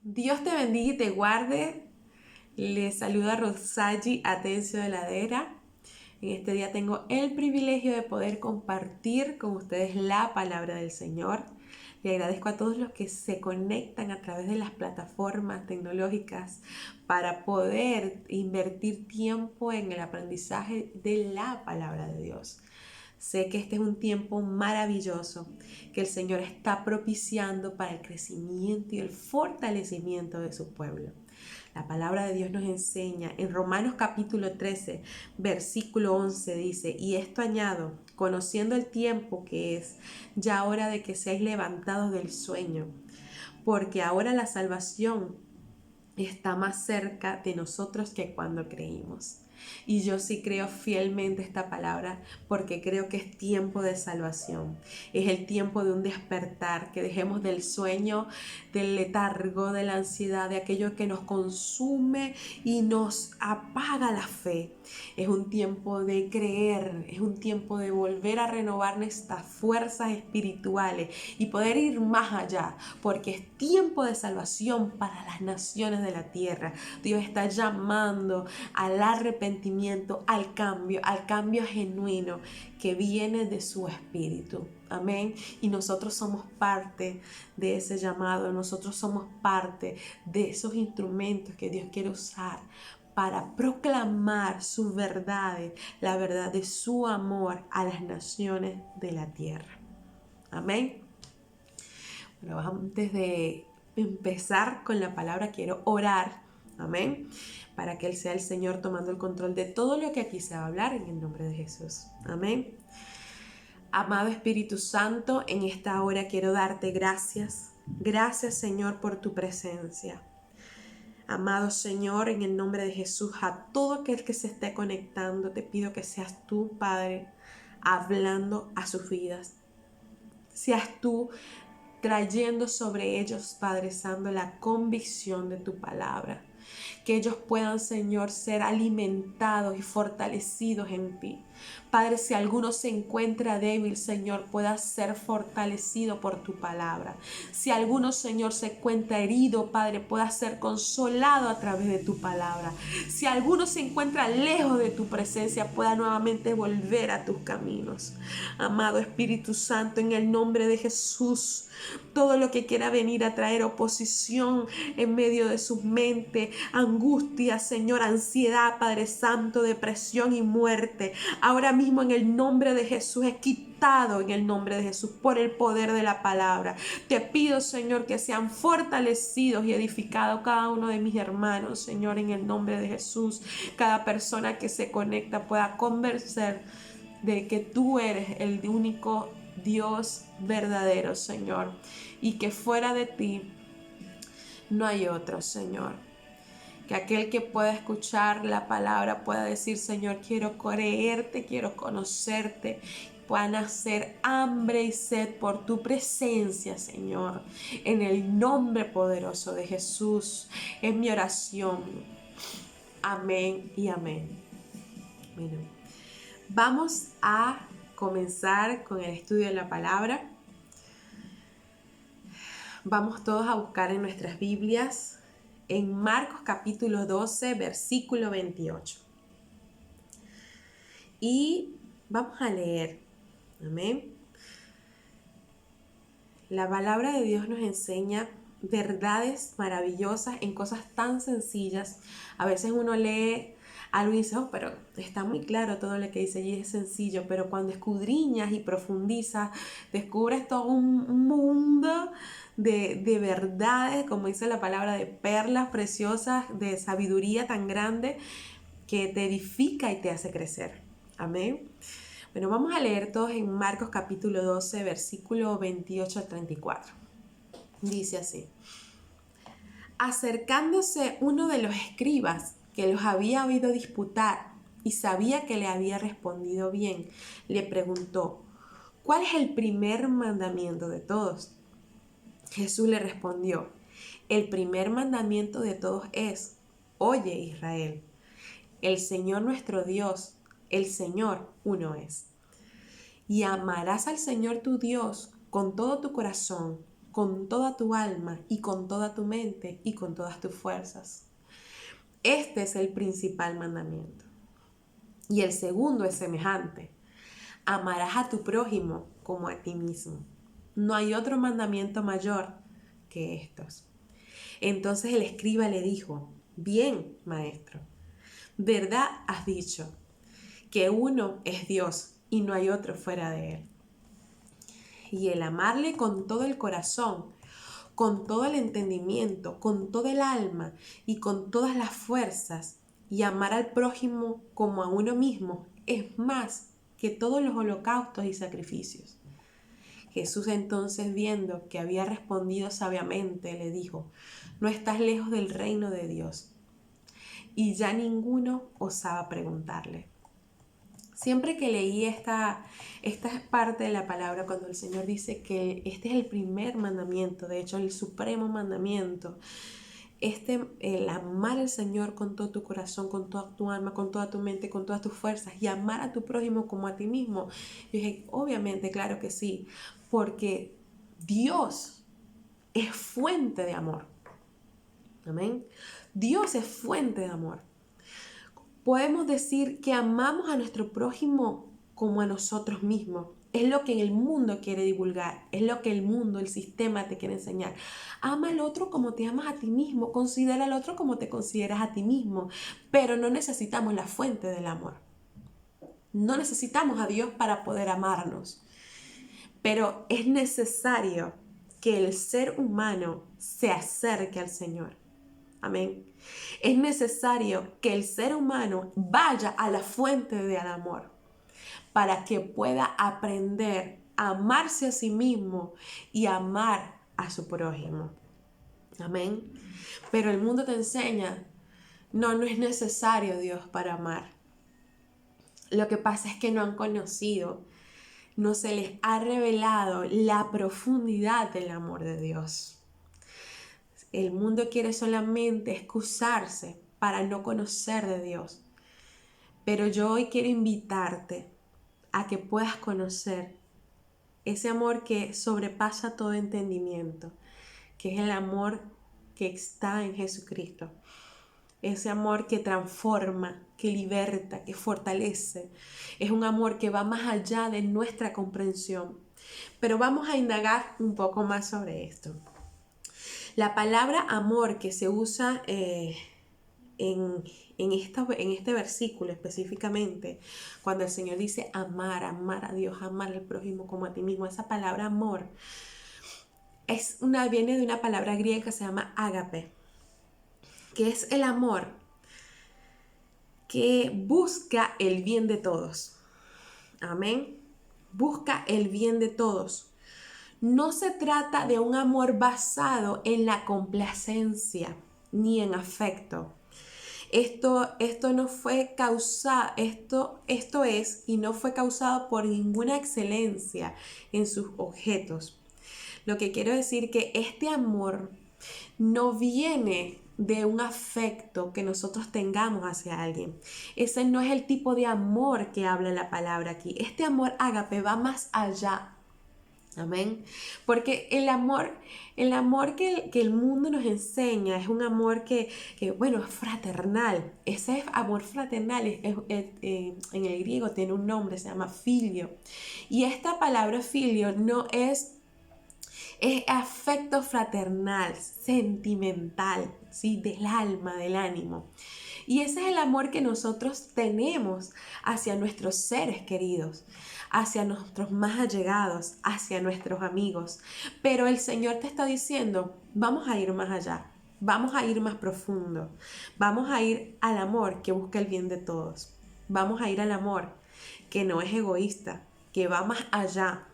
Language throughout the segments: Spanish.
Dios te bendiga y te guarde. Les saluda Rosagi Atencio de Ladera. En este día tengo el privilegio de poder compartir con ustedes la palabra del Señor. Le agradezco a todos los que se conectan a través de las plataformas tecnológicas para poder invertir tiempo en el aprendizaje de la palabra de Dios. Sé que este es un tiempo maravilloso que el Señor está propiciando para el crecimiento y el fortalecimiento de su pueblo. La palabra de Dios nos enseña en Romanos capítulo 13, versículo 11 dice: y esto añado, conociendo el tiempo que es ya hora de que seáis levantados del sueño, porque ahora la salvación está más cerca de nosotros que cuando creímos. Y yo sí creo fielmente esta palabra porque creo que es tiempo de salvación. Es el tiempo de un despertar, que dejemos del sueño, del letargo, de la ansiedad, de aquello que nos consume y nos apaga la fe. Es un tiempo de creer, es un tiempo de volver a renovar nuestras fuerzas espirituales y poder ir más allá, porque es tiempo de salvación para las naciones de la tierra. Dios está llamando al arrepentimiento, al cambio genuino que viene de su espíritu. Amén. Y nosotros somos parte de ese llamado, nosotros somos parte de esos instrumentos que Dios quiere usar para proclamar sus verdades, la verdad de su amor a las naciones de la tierra. Amén. Bueno, antes de empezar con la palabra, quiero orar. Amén. Para que Él sea el Señor tomando el control de todo lo que aquí se va a hablar en el nombre de Jesús. Amén. Amado Espíritu Santo, en esta hora quiero darte gracias. Gracias, Señor, por tu presencia. Amado Señor, en el nombre de Jesús, a todo aquel que se esté conectando, te pido que seas tú, Padre, hablando a sus vidas. Seas tú trayendo sobre ellos, Padre Santo, la convicción de tu palabra. Que ellos puedan, Señor, ser alimentados y fortalecidos en ti. Padre, si alguno se encuentra débil, Señor, pueda ser fortalecido por tu palabra. Si alguno, Señor, se encuentra herido, Padre, pueda ser consolado a través de tu palabra. Si alguno se encuentra lejos de tu presencia, pueda nuevamente volver a tus caminos. Amado Espíritu Santo, en el nombre de Jesús, todo lo que quiera venir a traer oposición en medio de su mente, angustia, Señor, ansiedad, Padre Santo, depresión y muerte, ahora mismo en el nombre de Jesús es quitado, en el nombre de Jesús, por el poder de la palabra. Te pido, Señor, que sean fortalecidos y edificados cada uno de mis hermanos, Señor, en el nombre de Jesús. Cada persona que se conecta pueda convencer de que tú eres el único Dios verdadero, Señor, y que fuera de ti no hay otro, Señor. Que aquel que pueda escuchar la palabra pueda decir: Señor, quiero creerte, quiero conocerte. Pueda nacer hambre y sed por tu presencia, Señor. En el nombre poderoso de Jesús es mi oración. Amén y amén. Bueno, vamos a comenzar con el estudio de la palabra. Vamos todos a buscar en nuestras Biblias en Marcos capítulo 12, versículo 28. Y vamos a leer. Amén. La palabra de Dios nos enseña verdades maravillosas en cosas tan sencillas. A veces uno lee algo y dice: oh, pero está muy claro todo lo que dice y es sencillo. Pero cuando escudriñas y profundizas, descubres todo un mundo de verdades, como dice la palabra, de perlas preciosas, de sabiduría tan grande que te edifica y te hace crecer. Amén. Bueno, vamos a leer todos en Marcos capítulo 12, versículo 28 al 34. Dice así: acercándose uno de los escribas que los había oído disputar y sabía que le había respondido bien, le preguntó: ¿cuál es el primer mandamiento de todos? Jesús le respondió: el primer mandamiento de todos es: oye, Israel, el Señor nuestro Dios, el Señor uno es. Y amarás al Señor tu Dios con todo tu corazón, con toda tu alma y con toda tu mente y con todas tus fuerzas. Este es el principal mandamiento. Y el segundo es semejante. Amarás a tu prójimo como a ti mismo. No hay otro mandamiento mayor que estos. Entonces el escriba le dijo: bien, maestro, verdad has dicho, que uno es Dios y no hay otro fuera de él. Y el amarle con todo el corazón, con todo el entendimiento, con todo el alma y con todas las fuerzas, y amar al prójimo como a uno mismo, es más que todos los holocaustos y sacrificios. Jesús entonces, viendo que había respondido sabiamente, le dijo: no estás lejos del reino de Dios. Y ya ninguno osaba preguntarle. Siempre que leí esta parte de la palabra, cuando el Señor dice que este es el primer mandamiento, de hecho el supremo mandamiento, el amar al Señor con todo tu corazón, con toda tu alma, con toda tu mente, con todas tus fuerzas, y amar a tu prójimo como a ti mismo. Yo dije, obviamente, claro que sí, porque Dios es fuente de amor. Amén. Dios es fuente de amor. Podemos decir que amamos a nuestro prójimo como a nosotros mismos. Es lo que el mundo quiere divulgar, es lo que el mundo, el sistema te quiere enseñar. Ama al otro como te amas a ti mismo, considera al otro como te consideras a ti mismo, pero no necesitamos la fuente del amor. No necesitamos a Dios para poder amarnos, pero es necesario que el ser humano se acerque al Señor. Amén. Es necesario que el ser humano vaya a la fuente del amor para que pueda aprender a amarse a sí mismo y amar a su prójimo. Amén. Pero el mundo te enseña, no es necesario Dios para amar. Lo que pasa es que no han conocido, no se les ha revelado la profundidad del amor de Dios. El mundo quiere solamente excusarse para no conocer de Dios. Pero yo hoy quiero invitarte a que puedas conocer ese amor que sobrepasa todo entendimiento, que es el amor que está en Jesucristo. Ese amor que transforma, que liberta, que fortalece. Es un amor que va más allá de nuestra comprensión. Pero vamos a indagar un poco más sobre esto. La palabra amor que se usa en este versículo específicamente, cuando el Señor dice amar a Dios, amar al prójimo como a ti mismo, esa palabra amor viene de una palabra griega que se llama ágape, que es el amor que busca el bien de todos. Amén. Busca el bien de todos. No se trata de un amor basado en la complacencia ni en afecto. Esto no fue causado, esto es y no fue causado por ninguna excelencia en sus objetos. Lo que quiero decir que este amor no viene de un afecto que nosotros tengamos hacia alguien. Ese no es el tipo de amor que habla la palabra aquí. Este amor ágape va más allá. Amén. Porque el amor que el mundo nos enseña es un amor que bueno, es fraternal. Ese amor fraternal en el griego tiene un nombre, se llama filio. Y esta palabra filio no es afecto fraternal, sentimental, ¿sí? Del alma, del ánimo. Y ese es el amor que nosotros tenemos hacia nuestros seres queridos, hacia nuestros más allegados, hacia nuestros amigos. Pero el Señor te está diciendo, vamos a ir más allá, vamos a ir más profundo, vamos a ir al amor que busca el bien de todos, vamos a ir al amor que no es egoísta, que va más allá.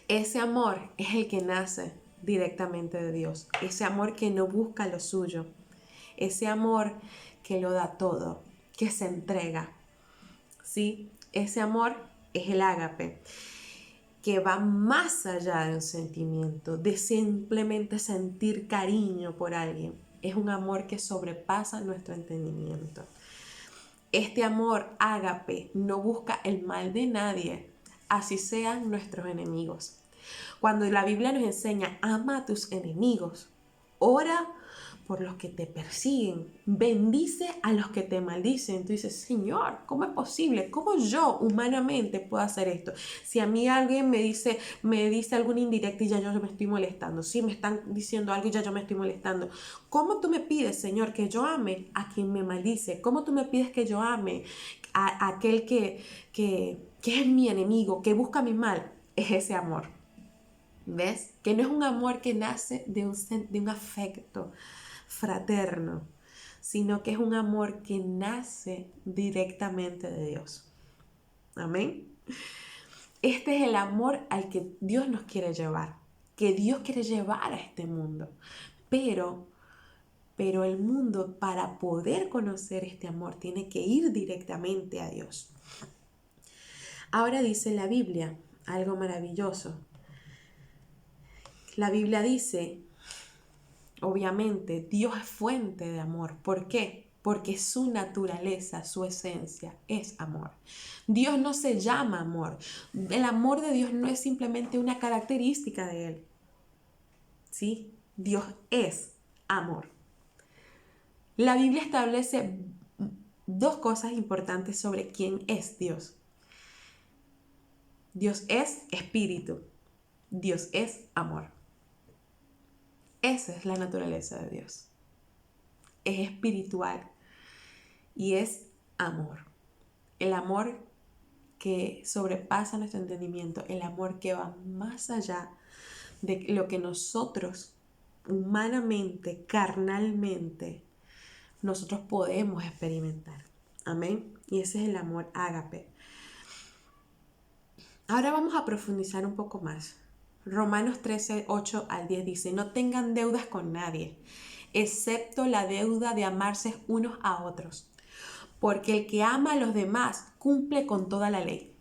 Ese amor es el que nace directamente de Dios, ese amor que no busca lo suyo, ese amor que lo da todo, que se entrega, ¿sí? Ese amor es el ágape, que va más allá de un sentimiento, de simplemente sentir cariño por alguien. Es un amor que sobrepasa nuestro entendimiento. Este amor ágape no busca el mal de nadie, así sean nuestros enemigos. Cuando la Biblia nos enseña, ama a tus enemigos, ora por los que te persiguen, bendice a los que te maldicen. Tú dices, Señor, ¿cómo es posible? ¿Cómo yo humanamente puedo hacer esto? Si a mí alguien me dice alguna indirecta y ya yo me estoy molestando, si me están diciendo algo y ya yo me estoy molestando, ¿cómo tú me pides, Señor, que yo ame a quien me maldice? ¿Cómo tú me pides que yo ame a aquel que es mi enemigo, que busca mi mal? Es ese amor. ¿Ves? Que no es un amor que nace de un afecto fraterno, sino que es un amor que nace directamente de Dios. Amén. Este es el amor al que Dios nos quiere llevar, que Dios quiere llevar a este mundo. Pero el mundo, para poder conocer este amor, tiene que ir directamente a Dios. Ahora dice la Biblia algo maravilloso. La Biblia dice, obviamente, Dios es fuente de amor. ¿Por qué? Porque su naturaleza, su esencia es amor. Dios no se llama amor. El amor de Dios no es simplemente una característica de Él. ¿Sí? Dios es amor. La Biblia establece dos cosas importantes sobre quién es Dios. Dios es espíritu. Dios es amor. Esa es la naturaleza de Dios. Es espiritual y es amor. El amor que sobrepasa nuestro entendimiento, el amor que va más allá de lo que nosotros humanamente, carnalmente, nosotros podemos experimentar. Amén. Y ese es el amor ágape. Ahora vamos a profundizar un poco más. Romanos 13, 8 al 10 dice, no tengan deudas con nadie, excepto la deuda de amarse unos a otros, porque el que ama a los demás cumple con toda la ley.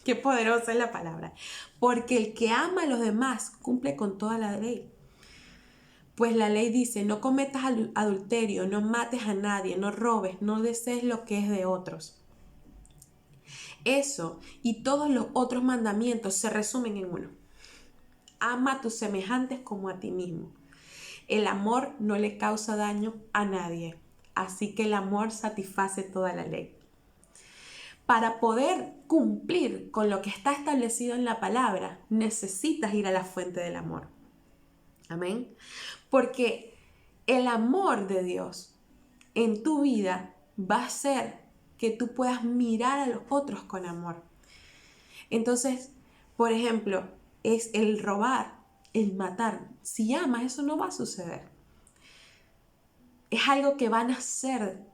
Qué poderosa es la palabra. Porque el que ama a los demás cumple con toda la ley. Pues la ley dice, no cometas adulterio, no mates a nadie, no robes, no desees lo que es de otros. Eso y todos los otros mandamientos se resumen en uno. Ama a tus semejantes como a ti mismo. El amor no le causa daño a nadie, así que el amor satisface toda la ley. Para poder cumplir con lo que está establecido en la palabra, necesitas ir a la fuente del amor. Amén. Porque el amor de Dios en tu vida va a hacer que tú puedas mirar a los otros con amor. Entonces, por ejemplo, es el robar, el matar. Si amas, eso no va a suceder. Es algo que va a nacer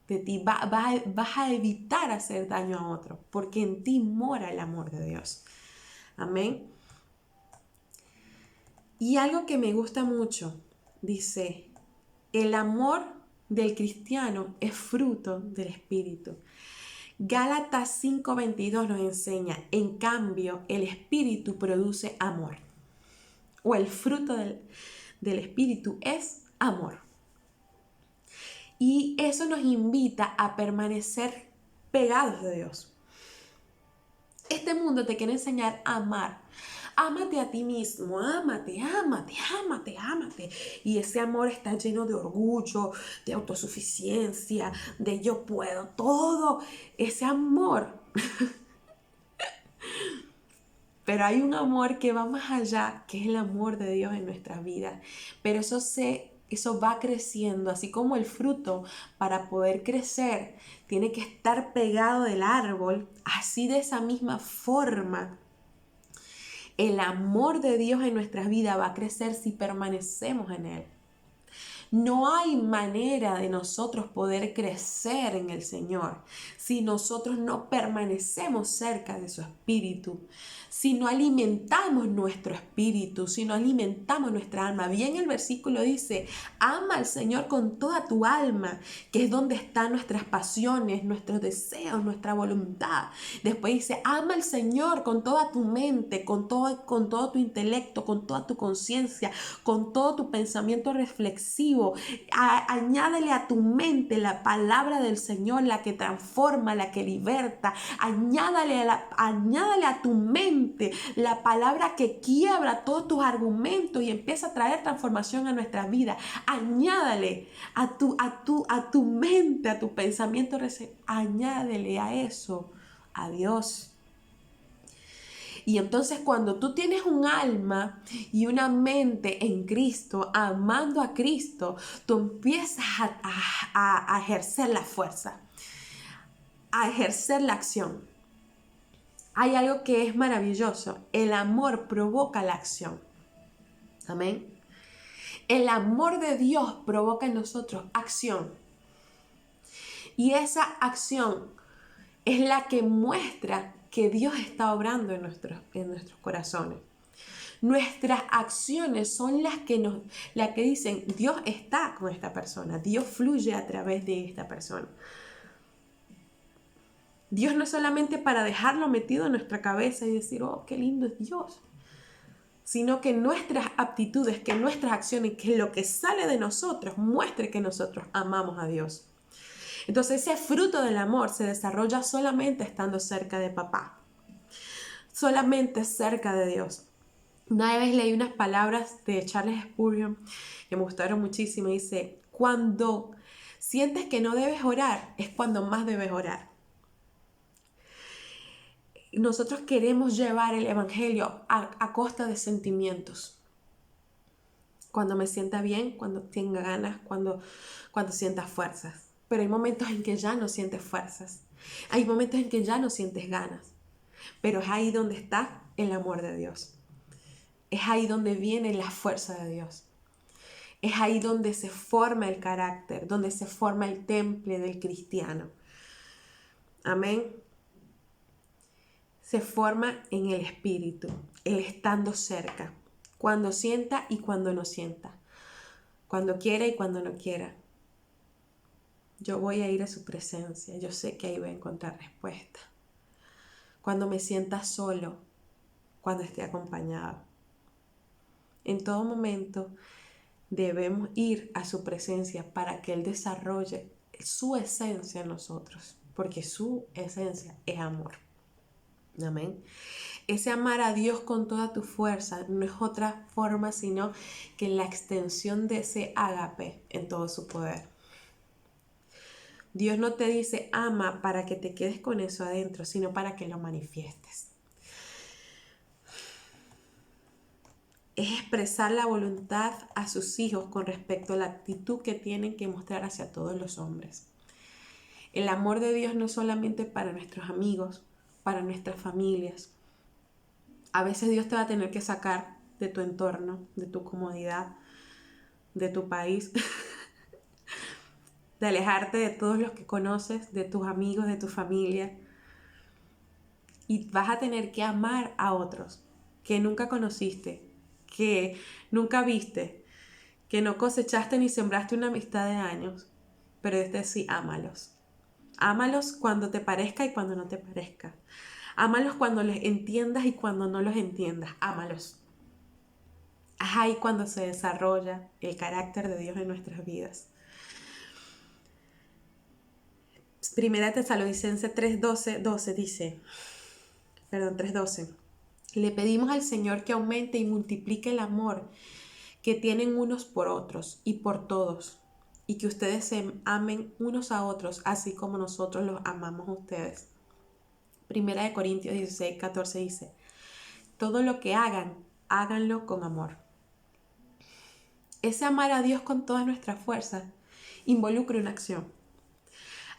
de ti. Vas a evitar hacer daño a otro, porque en ti mora el amor de Dios. Amén. Y algo que me gusta mucho, dice, el amor del cristiano es fruto del Espíritu. Gálatas 5:22 nos enseña, en cambio, el Espíritu produce amor. O el fruto del Espíritu es amor. Y eso nos invita a permanecer pegados de Dios. Este mundo te quiere enseñar a amar. Ámate a ti mismo, ámate, ámate, ámate, ámate. Y ese amor está lleno de orgullo, de autosuficiencia, de yo puedo, todo. Ese amor. Pero hay un amor que va más allá, que es el amor de Dios en nuestras vidas. Pero eso va creciendo, así como el fruto, para poder crecer, tiene que estar pegado del árbol, así de esa misma forma. El amor de Dios en nuestras vidas va a crecer si permanecemos en Él. No hay manera de nosotros poder crecer en el Señor si nosotros no permanecemos cerca de su Espíritu, si no alimentamos nuestro espíritu, si no alimentamos nuestra alma. Bien, el versículo dice, ama al Señor con toda tu alma, que es donde están nuestras pasiones, nuestros deseos, nuestra voluntad. Después dice, ama al Señor con toda tu mente, con todo tu intelecto, con toda tu conciencia, con todo tu pensamiento reflexivo. Añádele a tu mente la palabra del Señor, la que transforma, la que liberta. Añádale a tu mente mente, la palabra que quiebra todos tus argumentos y empieza a traer transformación a nuestra vida. Añádale a tu mente, a tu pensamiento, añádele a eso a Dios. Y entonces cuando tú tienes un alma y una mente en Cristo, amando a Cristo, tú empiezas a ejercer la fuerza, a ejercer la acción. Hay algo que es maravilloso. El amor provoca la acción. Amén. El amor de Dios provoca en nosotros acción. Y esa acción es la que muestra que Dios está obrando en nuestros corazones. Nuestras acciones son las que dicen, Dios está con esta persona, Dios fluye a través de esta persona. Dios no es solamente para dejarlo metido en nuestra cabeza y decir, oh, qué lindo es Dios, sino que nuestras aptitudes, que nuestras acciones, que lo que sale de nosotros muestre que nosotros amamos a Dios. Entonces ese fruto del amor se desarrolla solamente estando cerca de papá, solamente cerca de Dios. Una vez leí unas palabras de Charles Spurgeon que me gustaron muchísimo. Dice, cuando sientes que no debes orar, es cuando más debes orar. Nosotros queremos llevar el evangelio a costa de sentimientos. Cuando me sienta bien, cuando tenga ganas, cuando sienta fuerzas. Pero hay momentos en que ya no sientes fuerzas. Hay momentos en que ya no sientes ganas. Pero es ahí donde está el amor de Dios. Es ahí donde viene la fuerza de Dios. Es ahí donde se forma el carácter, donde se forma el temple del cristiano. Amén. Se forma en el espíritu, el estando cerca, cuando sienta y cuando no sienta, cuando quiera y cuando no quiera. Yo voy a ir a su presencia, yo sé que ahí voy a encontrar respuesta. Cuando me sienta solo, cuando esté acompañado. En todo momento debemos ir a su presencia para que Él desarrolle su esencia en nosotros, porque su esencia es amor. Amén. Ese amar a Dios con toda tu fuerza no es otra forma sino que la extensión de ese ágape en todo su poder. Dios no te dice ama para que te quedes con eso adentro, sino para que lo manifiestes. Es expresar la voluntad a sus hijos con respecto a la actitud que tienen que mostrar hacia todos los hombres. El amor de Dios no es solamente para nuestros amigos, para nuestras familias. A veces Dios te va a tener que sacar de tu entorno, de tu comodidad, de tu país, de alejarte de todos los que conoces, de tus amigos, de tu familia. Y vas a tener que amar a otros que nunca conociste, que nunca viste, que no cosechaste ni sembraste una amistad de años, pero sí, ámalos. Ámalos cuando te parezca y cuando no te parezca. Ámalos cuando les entiendas y cuando no los entiendas. Ámalos. Es ahí cuando se desarrolla el carácter de Dios en nuestras vidas. Primera Tesalonicenses 3:12 dice, 3:12. Le pedimos al Señor que aumente y multiplique el amor que tienen unos por otros y por todos, y que ustedes se amen unos a otros, así como nosotros los amamos a ustedes. Primera de Corintios 16:14 dice, todo lo que hagan, háganlo con amor. Ese amar a Dios con todas nuestras fuerzas involucra una acción.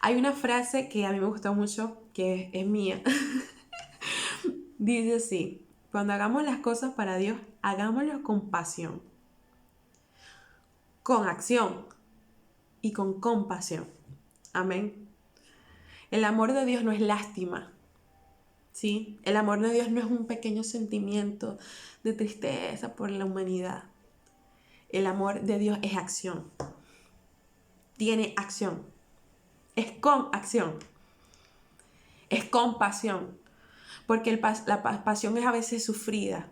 Hay una frase que a mí me gustó mucho, que es mía. Dice así, cuando hagamos las cosas para Dios, hagámoslo con pasión, con acción y con compasión. Amén. El amor de Dios no es lástima, ¿sí? El amor de Dios no es un pequeño sentimiento de tristeza por la humanidad. El amor de Dios es acción. Tiene acción. Es con acción. Es compasión. Porque la pasión es a veces sufrida,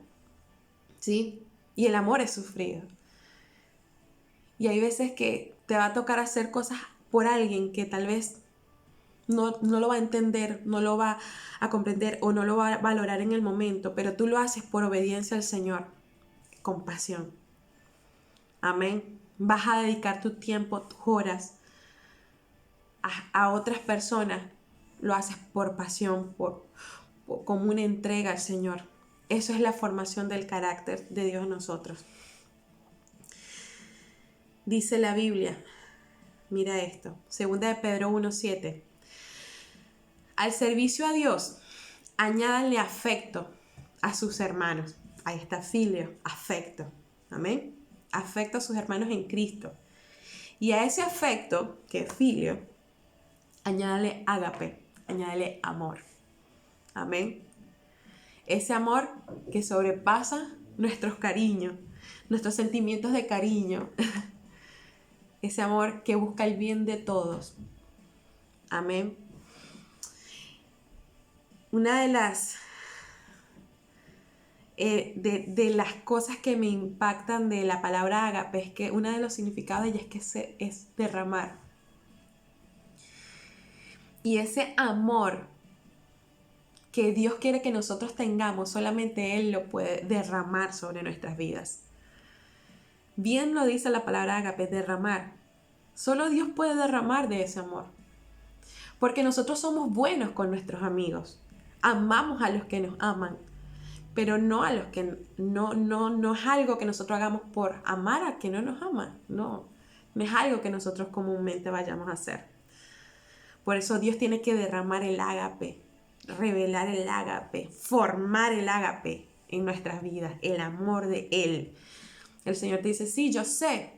¿sí? Y el amor es sufrido. Y hay veces que te va a tocar hacer cosas por alguien que tal vez no lo va a entender, no lo va a comprender o no lo va a valorar en el momento, pero tú lo haces por obediencia al Señor, con pasión. Amén. Vas a dedicar tu tiempo, tus horas a otras personas. Lo haces por pasión, como una entrega al Señor. Eso es la formación del carácter de Dios en nosotros. Dice la Biblia, mira esto, 2 de Pedro 1:7. Al servicio a Dios, añádanle afecto a sus hermanos. Ahí está filio, afecto. Amén. Afecto a sus hermanos en Cristo. Y a ese afecto, que es filio, añádale ágape, añádale amor. Amén. Ese amor que sobrepasa nuestros cariños, nuestros sentimientos de cariño. Ese amor que busca el bien de todos. Amén. Una de las cosas que me impactan de la palabra ágape es que uno de los significados de ella es derramar. Y ese amor que Dios quiere que nosotros tengamos, solamente Él lo puede derramar sobre nuestras vidas. Bien lo dice la palabra ágape, derramar. Solo Dios puede derramar de ese amor. Porque nosotros somos buenos con nuestros amigos. Amamos a los que nos aman. Pero no a los que no es algo que nosotros hagamos por amar a que no nos aman. No es algo que nosotros comúnmente vayamos a hacer. Por eso Dios tiene que derramar el ágape, revelar el ágape, formar el ágape en nuestras vidas, el amor de Él. El Señor te dice, sí, yo sé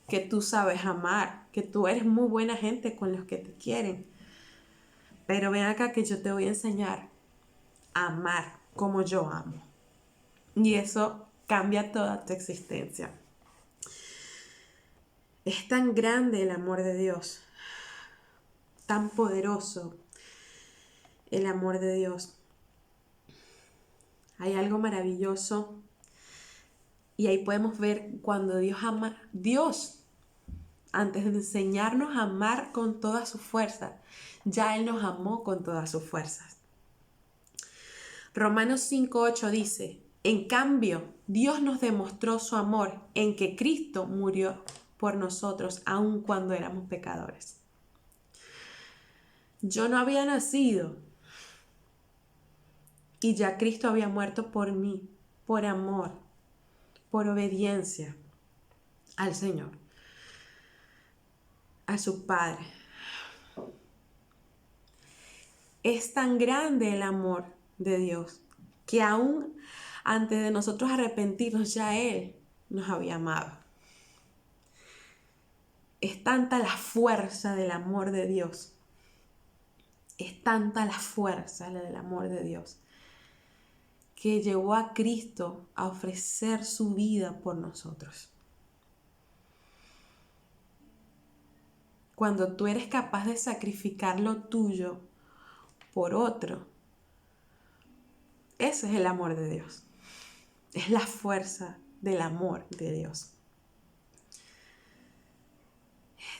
que tú sabes amar, que tú eres muy buena gente con los que te quieren. Pero ven acá que yo te voy a enseñar a amar como yo amo. Y eso cambia toda tu existencia. Es tan grande el amor de Dios, tan poderoso el amor de Dios. Hay algo maravilloso y ahí podemos ver cuando Dios ama. Dios, antes de enseñarnos a amar con toda su fuerza, ya Él nos amó con todas sus fuerzas. Romanos 5:8 dice, en cambio, Dios nos demostró su amor en que Cristo murió por nosotros, aun cuando éramos pecadores. Yo no había nacido y ya Cristo había muerto por mí, por amor, por obediencia al Señor, a su Padre. Es tan grande el amor de Dios que aún antes de nosotros arrepentirnos ya Él nos había amado. Es tanta la fuerza del amor de Dios. Es tanta la fuerza del amor de Dios que llevó a Cristo a ofrecer su vida por nosotros. Cuando tú eres capaz de sacrificar lo tuyo por otro, ese es el amor de Dios. Es la fuerza del amor de Dios.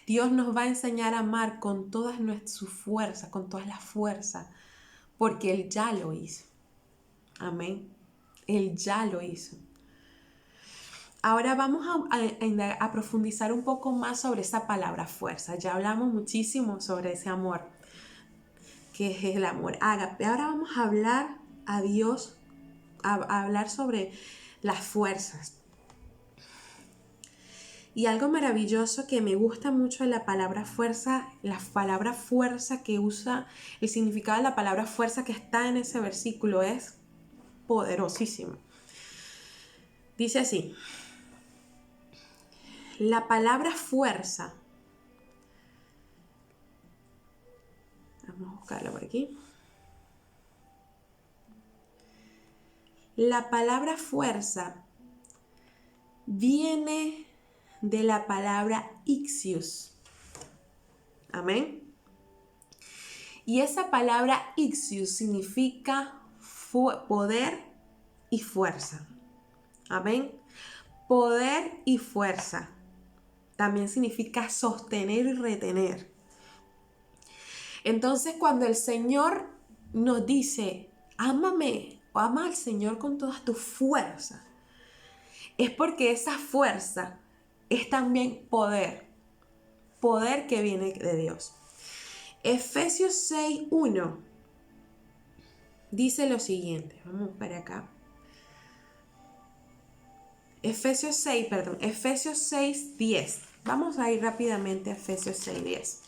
Dios nos va a enseñar a amar con todas sus fuerzas, con toda la fuerza, porque Él ya lo hizo. Amén. Él ya lo hizo. Ahora vamos a profundizar un poco más sobre esa palabra fuerza. Ya hablamos muchísimo sobre ese amor, que es el amor ágape. Ahora vamos a hablar a Dios, a hablar sobre las fuerzas. Y algo maravilloso que me gusta mucho de la palabra fuerza que usa, el significado de la palabra fuerza que está en ese versículo es poderosísimo. Dice así, la palabra fuerza, vamos a buscarla por aquí. La palabra fuerza viene de la palabra ixius. Amén. Y esa palabra ixius significa poder y fuerza. Amén. Poder y fuerza. También significa sostener y retener. Entonces, cuando el Señor nos dice, ámame o ama al Señor con todas tus fuerzas, es porque esa fuerza es también poder que viene de Dios. Efesios 6:1 dice lo siguiente, vamos para acá. Efesios 6:10. Vamos a ir rápidamente a Efesios 6:10.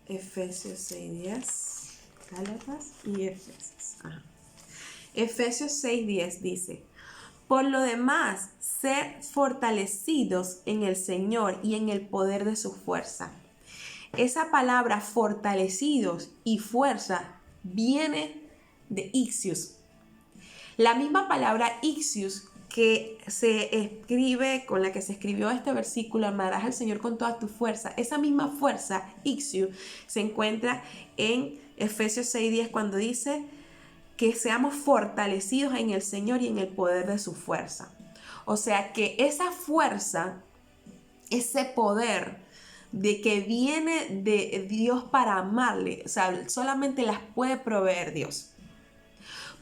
Efesios 6:10, Gálatas y Efesios. Efesios 6:10 dice, por lo demás, sed fortalecidos en el Señor y en el poder de su fuerza. Esa palabra fortalecidos y fuerza viene de ixios. La misma palabra ixios que se escribe, con la que se escribió este versículo, amarás al Señor con toda tu fuerza. Esa misma fuerza, ixios, se encuentra en Efesios 6:10 cuando dice que seamos fortalecidos en el Señor y en el poder de su fuerza. O sea que esa fuerza, ese poder de que viene de Dios para amarle, o sea, solamente las puede proveer Dios.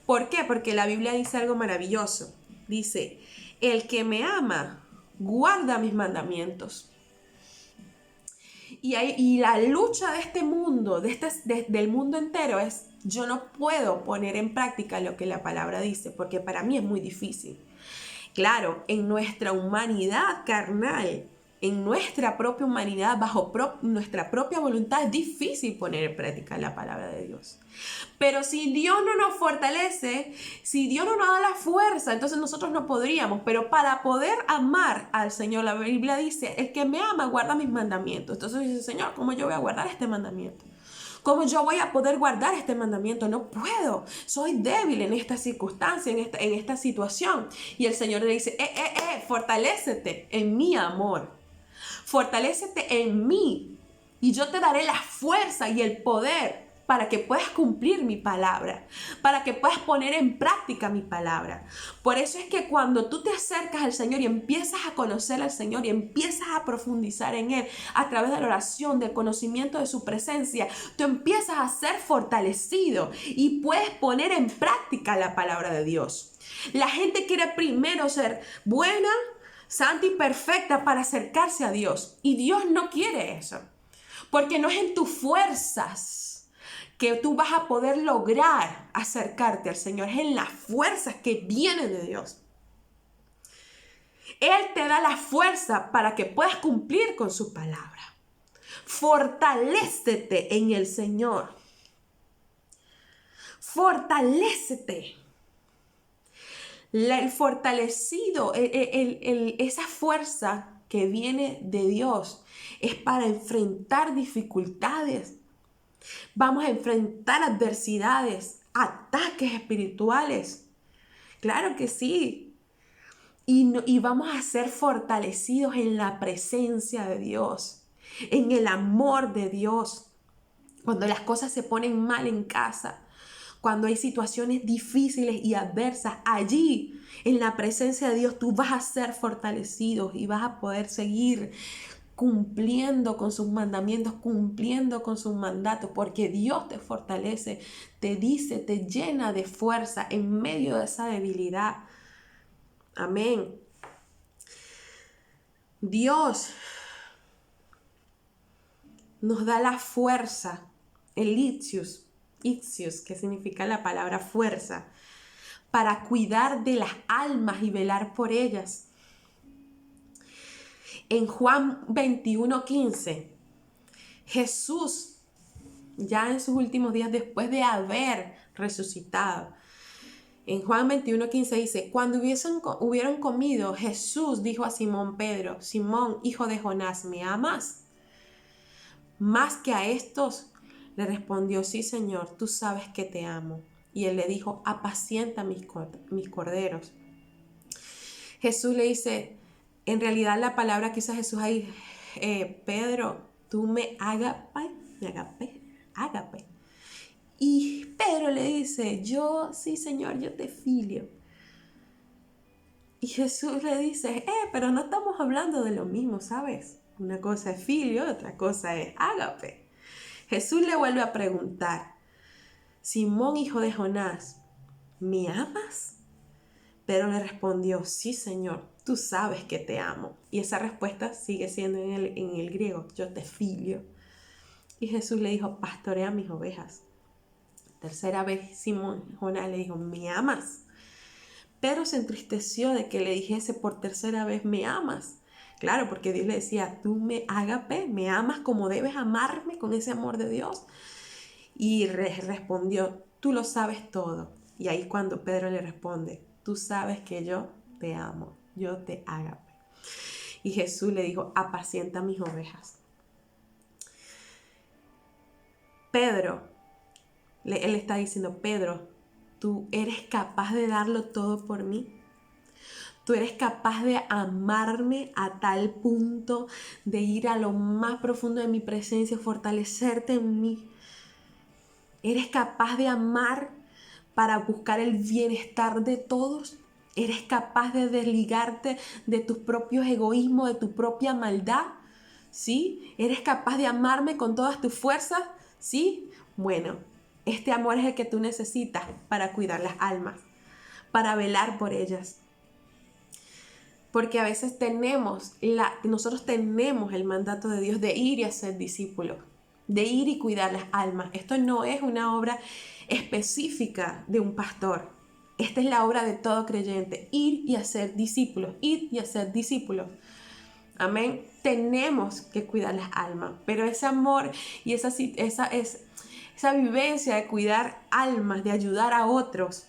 ¿Por qué? Porque la Biblia dice algo maravilloso. Dice, el que me ama, guarda mis mandamientos. Y la lucha de este mundo, del mundo entero, es yo no puedo poner en práctica lo que la palabra dice, porque para mí es muy difícil. Claro, en nuestra humanidad carnal, en nuestra propia humanidad, bajo nuestra propia voluntad, es difícil poner en práctica la palabra de Dios. Pero si Dios no nos fortalece, si Dios no nos da la fuerza, entonces nosotros no podríamos. Pero para poder amar al Señor, la Biblia dice, el que me ama guarda mis mandamientos. Entonces dice, Señor, ¿cómo yo voy a guardar este mandamiento? ¿Cómo yo voy a poder guardar este mandamiento? No puedo. Soy débil en esta circunstancia, en esta situación. Y el Señor le dice, fortalécete en mi amor. Fortalécete en mí. Y yo te daré la fuerza y el poder para que puedas cumplir mi palabra, para que puedas poner en práctica mi palabra. Por eso es que cuando tú te acercas al Señor y empiezas a conocer al Señor y empiezas a profundizar en Él a través de la oración, del conocimiento de su presencia, tú empiezas a ser fortalecido y puedes poner en práctica la palabra de Dios. La gente quiere primero ser buena, santa y perfecta para acercarse a Dios. Y Dios no quiere eso, porque no es en tus fuerzas que tú vas a poder lograr acercarte al Señor, es en las fuerzas que vienen de Dios. Él te da la fuerza para que puedas cumplir con su palabra. Fortalécete en el Señor. Fortalécete. El fortalecido, esa fuerza que viene de Dios es para enfrentar dificultades. Vamos a enfrentar adversidades, ataques espirituales. Claro que sí. Y vamos a ser fortalecidos en la presencia de Dios, en el amor de Dios. Cuando las cosas se ponen mal en casa, cuando hay situaciones difíciles y adversas, allí en la presencia de Dios tú vas a ser fortalecido y vas a poder seguir cumpliendo con sus mandamientos, cumpliendo con sus mandatos, porque Dios te fortalece, te dice, te llena de fuerza en medio de esa debilidad. Amén. Dios nos da la fuerza, el ixios, que significa la palabra fuerza, para cuidar de las almas y velar por ellas. En Juan 21:15, Jesús, ya en sus últimos días después de haber resucitado, en Juan 21:15 dice, cuando hubieron comido, Jesús dijo a Simón Pedro, Simón, hijo de Jonás, ¿me amas? Más que a estos, le respondió, sí, Señor, tú sabes que te amo. Y él le dijo, apacienta mis corderos. Jesús le dice, en realidad la palabra que usa Jesús ahí, Pedro, tú me agape. Y Pedro le dice, sí, Señor, yo te filio. Y Jesús le dice, pero no estamos hablando de lo mismo, ¿sabes? Una cosa es filio, otra cosa es ágape. Jesús le vuelve a preguntar, Simón, hijo de Jonás, ¿me amas? Pedro le respondió, sí, Señor, tú sabes que te amo. Y esa respuesta sigue siendo en el griego, yo te filio. Y Jesús le dijo, pastorea mis ovejas. Tercera vez Simón Jonás le dijo, ¿me amas? Pedro se entristeció de que le dijese por tercera vez, ¿me amas? Claro, porque Dios le decía, tú me ágape, me amas como debes amarme con ese amor de Dios. Y respondió, tú lo sabes todo. Y ahí cuando Pedro le responde, tú sabes que yo te amo, yo te ágape. Y Jesús le dijo, apacienta mis ovejas. Pedro, él está diciendo, Pedro, tú eres capaz de darlo todo por mí. Tú eres capaz de amarme a tal punto de ir a lo más profundo de mi presencia, fortalecerte en mí. Eres capaz de amar para buscar el bienestar de todos. Eres capaz de desligarte de tus propios egoísmos, de tu propia maldad. ¿Sí? Eres capaz de amarme con todas tus fuerzas. ¿Sí? Bueno, este amor es el que tú necesitas para cuidar las almas, para velar por ellas. Porque a veces nosotros tenemos el mandato de Dios de ir y hacer discípulos, de ir y cuidar las almas. Esto no es una obra específica de un pastor. Esta es la obra de todo creyente, ir y hacer discípulos, ir y hacer discípulos. Amén. Tenemos que cuidar las almas, pero ese amor y esa vivencia de cuidar almas, de ayudar a otros,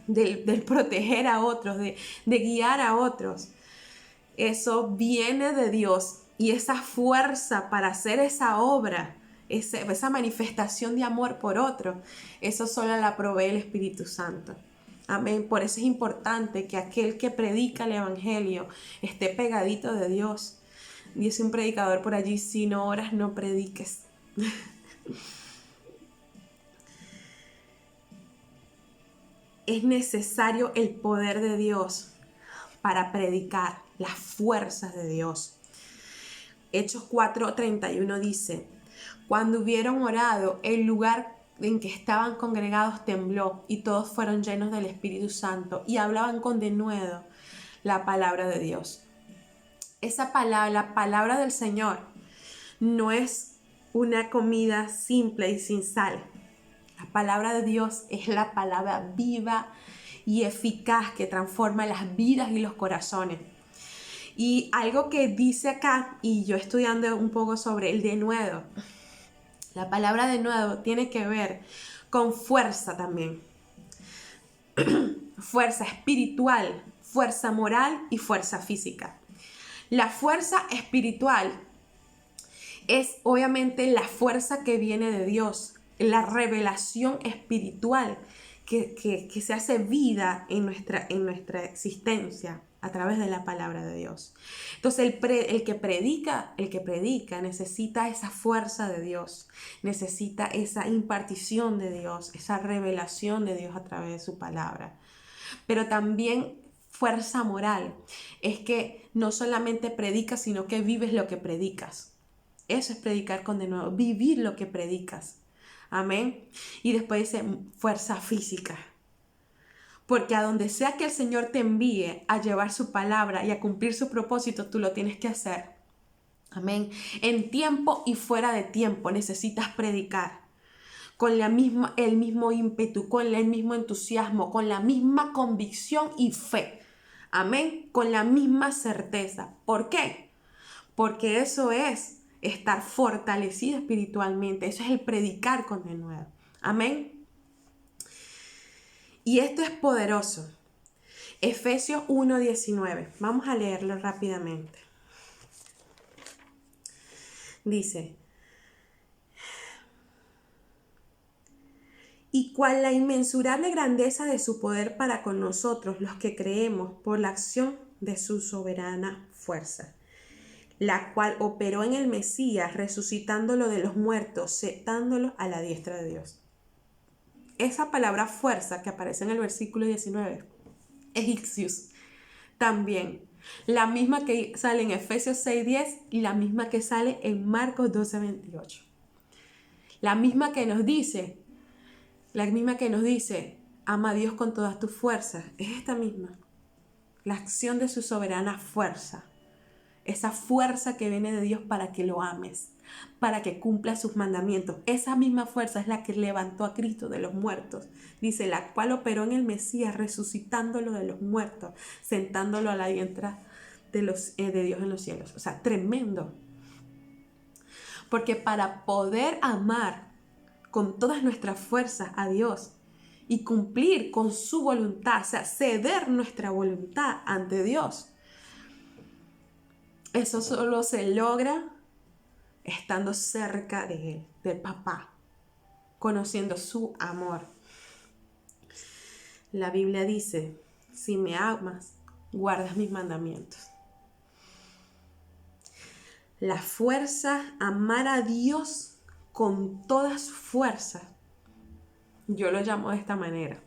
del proteger a otros, de guiar a otros. Eso viene de Dios y esa fuerza para hacer esa obra, esa manifestación de amor por otro, eso solo la provee el Espíritu Santo. Amén. Por eso es importante que aquel que predica el Evangelio esté pegadito de Dios. Dice un predicador por allí, si no oras, no prediques. Es necesario el poder de Dios para predicar las fuerzas de Dios. Hechos 4:31 dice, cuando hubieron orado, el lugar en que estaban congregados tembló y todos fueron llenos del Espíritu Santo y hablaban con denuedo la palabra de Dios. Esa palabra, la palabra del Señor, no es una comida simple y sin sal. La palabra de Dios es la palabra viva y eficaz que transforma las vidas y los corazones. Y algo que dice acá, y yo estudiando un poco sobre el denuedo, la palabra denuedo tiene que ver con fuerza también. Fuerza espiritual, fuerza moral y fuerza física. La fuerza espiritual es obviamente la fuerza que viene de Dios, la revelación espiritual que se hace vida en nuestra existencia a través de la palabra de Dios. Entonces el que predica necesita esa fuerza de Dios, necesita esa impartición de Dios, esa revelación de Dios a través de su palabra. Pero también fuerza moral, es que no solamente predicas, sino que vives lo que predicas. Eso es predicar con denuedo, vivir lo que predicas. Amén. Y después dice fuerza física. Porque a donde sea que el Señor te envíe a llevar su palabra y a cumplir su propósito, tú lo tienes que hacer. Amén. En tiempo y fuera de tiempo necesitas predicar. Con el mismo ímpetu, con el mismo entusiasmo, con la misma convicción y fe. Amén. Con la misma certeza. ¿Por qué? Porque eso es estar fortalecido espiritualmente. Eso es el predicar con denuedo. Amén. Y esto es poderoso. Efesios 1:19. Vamos a leerlo rápidamente. Dice, y cuál la inmensurable grandeza de su poder para con nosotros, los que creemos, por la acción de su soberana fuerza. la cual operó en el Mesías, resucitándolo de los muertos, sentándolo a la diestra de Dios. Esa palabra fuerza que aparece en el versículo 19 es ixius, también. La misma que sale en Efesios 6:10 y la misma que sale en Marcos 12:28. La misma que nos dice, ama a Dios con todas tus fuerzas. Es esta misma. La acción de su soberana fuerza. Esa fuerza que viene de Dios para que lo ames, para que cumpla sus mandamientos. Esa misma fuerza es la que levantó a Cristo de los muertos. Dice, la cual operó en el Mesías, resucitándolo de los muertos, sentándolo a la diestra de Dios en los cielos. O sea, tremendo. Porque para poder amar con todas nuestras fuerzas a Dios y cumplir con su voluntad, o sea, ceder nuestra voluntad ante Dios, eso solo se logra estando cerca de Él, del Papá, conociendo su amor. La Biblia dice, si me amas, guardas mis mandamientos. La fuerza, amar a Dios con toda su fuerza, yo lo llamo de esta manera,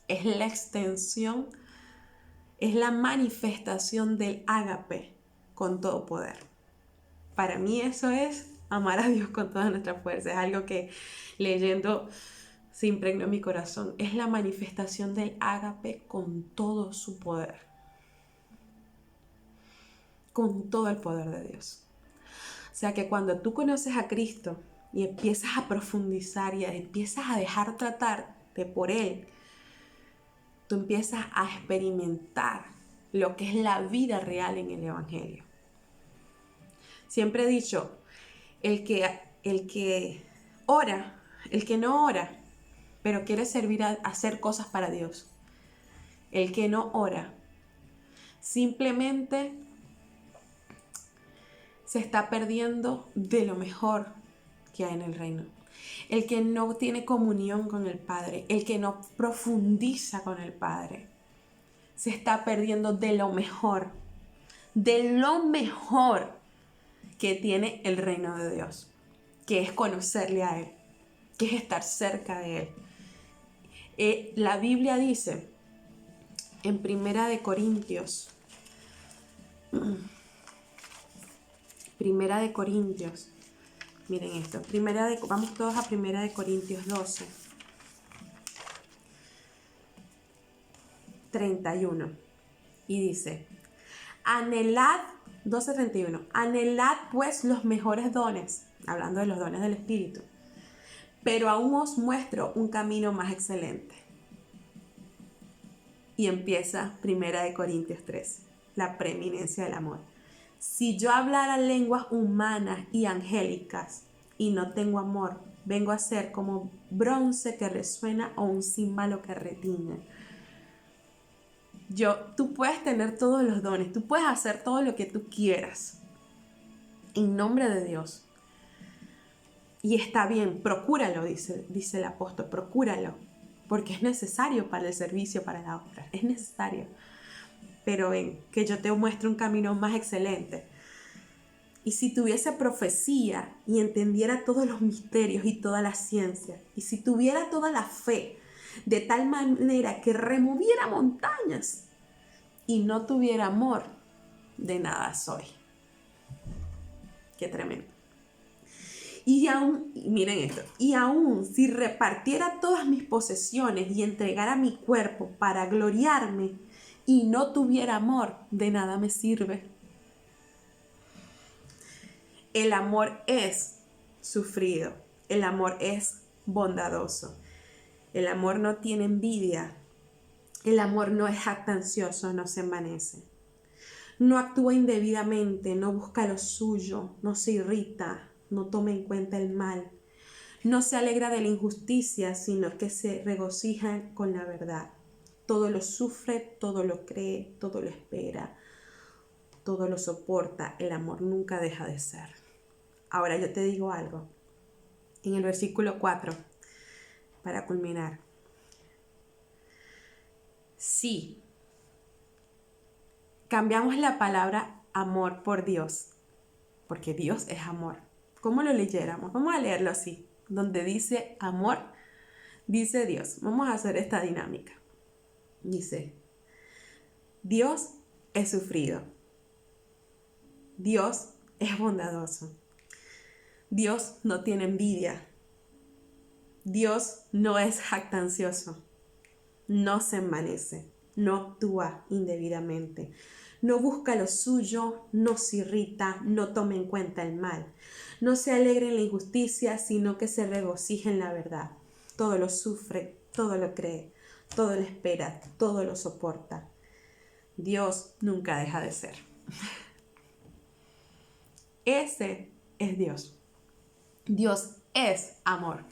es la extensión, es la manifestación del ágape con todo poder. Para mí eso es amar a Dios con toda nuestra fuerza. Es algo que leyendo se impregnó en mi corazón. Es la manifestación del ágape con todo su poder. Con todo el poder de Dios. O sea que cuando tú conoces a Cristo y empiezas a profundizar y empiezas a dejar tratarte por Él, tú empiezas a experimentar lo que es la vida real en el Evangelio. Siempre he dicho, el que ora, el que no ora, pero quiere servir a hacer cosas para Dios. El que no ora, simplemente se está perdiendo de lo mejor que hay en el reino. El que no tiene comunión con el Padre, el que no profundiza con el Padre, se está perdiendo de lo mejor que tiene el reino de Dios, que es conocerle a Él, que es estar cerca de Él. La Biblia dice en Primera de Corintios, miren esto, vamos todos a Primera de Corintios 12:31, y dice, anhelad, 12:31, anhelad pues los mejores dones, hablando de los dones del Espíritu, pero aún os muestro un camino más excelente. Y empieza Primera de Corintios 3, la preeminencia del amor. Si yo hablara lenguas humanas y angélicas y no tengo amor, vengo a ser como bronce que resuena o un címbalo que retiñe. Tú puedes tener todos los dones, tú puedes hacer todo lo que tú quieras en nombre de Dios. Y está bien, procúralo, dice el apóstol, procúralo, porque es necesario para el servicio, para la obra, es necesario. Pero ven, que yo te muestre un camino más excelente. Y si tuviese profecía y entendiera todos los misterios y toda la ciencia, y si tuviera toda la fe, de tal manera que removiera montañas, y no tuviera amor, de nada soy. Qué tremendo. Miren esto, y aún si repartiera todas mis posesiones y entregara mi cuerpo para gloriarme y no tuviera amor, de nada me sirve. El amor es sufrido, el amor es bondadoso, el amor no tiene envidia, el amor no es jactancioso, no se envanece, no actúa indebidamente, no busca lo suyo, no se irrita, no toma en cuenta el mal, no se alegra de la injusticia, sino que se regocija con la verdad. Todo lo sufre, todo lo cree, todo lo espera, todo lo soporta. El amor nunca deja de ser. Ahora yo te digo algo. En el versículo 4, para culminar. Si cambiamos la palabra amor por Dios, porque Dios es amor. ¿Cómo lo leyéramos? Vamos a leerlo así, donde dice amor, dice Dios. Vamos a hacer esta dinámica. Dice, Dios es sufrido. Dios es bondadoso. Dios no tiene envidia. Dios no es jactancioso. No se envanece. No actúa indebidamente. No busca lo suyo, no se irrita, no toma en cuenta el mal. No se alegra en la injusticia, sino que se regocija en la verdad. Todo lo sufre, todo lo cree, todo lo espera, todo lo soporta. Dios nunca deja de ser. Ese es Dios. Dios es amor.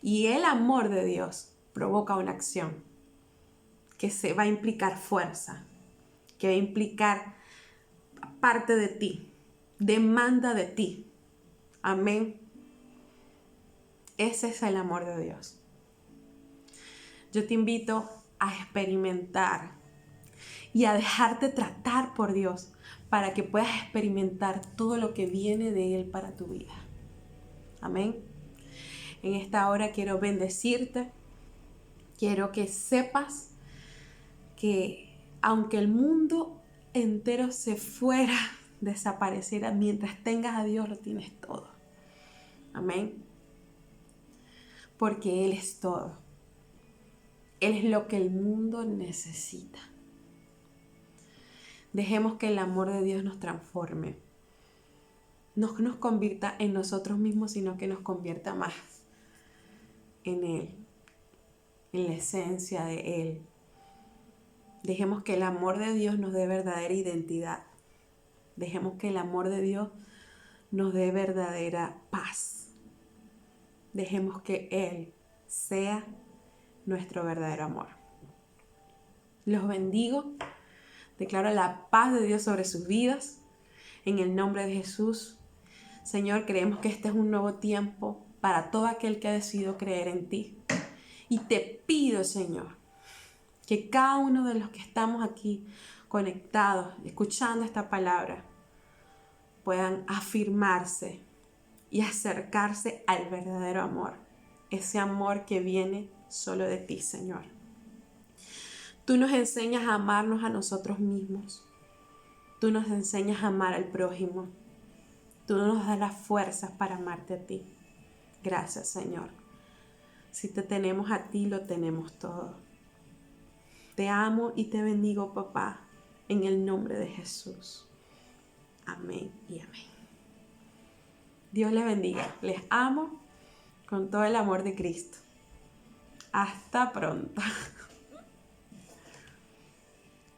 Y el amor de Dios provoca una acción que se va a implicar fuerza, que va a implicar parte de ti, demanda de ti. Amén. Ese es el amor de Dios. Yo te invito a experimentar y a dejarte tratar por Dios para que puedas experimentar todo lo que viene de Él para tu vida. Amén. En esta hora quiero bendecirte. Quiero que sepas que aunque el mundo entero se fuera, desapareciera, mientras tengas a Dios lo tienes todo. Amén. Porque Él es todo. Él es lo que el mundo necesita. Dejemos que el amor de Dios nos transforme. No nos convierta en nosotros mismos, sino que nos convierta más en Él, en la esencia de Él. Dejemos que el amor de Dios nos dé verdadera identidad. Dejemos que el amor de Dios nos dé verdadera paz. Dejemos que Él sea nuestro verdadero amor. Los bendigo. Declaro la paz de Dios sobre sus vidas. En el nombre de Jesús. Señor, creemos que este es un nuevo tiempo para todo aquel que ha decidido creer en ti. Y te pido, Señor, que cada uno de los que estamos aquí conectados, escuchando esta palabra, puedan afirmarse y acercarse al verdadero amor. Ese amor que viene solo de ti, Señor. Tú nos enseñas a amarnos a nosotros mismos. Tú nos enseñas a amar al prójimo. Tú nos das las fuerzas para amarte a ti. Gracias, Señor. Si te tenemos a ti, lo tenemos todo. Te amo y te bendigo, papá, en el nombre de Jesús. Amén y amén. Dios les bendiga. Les amo con todo el amor de Cristo. Hasta pronto.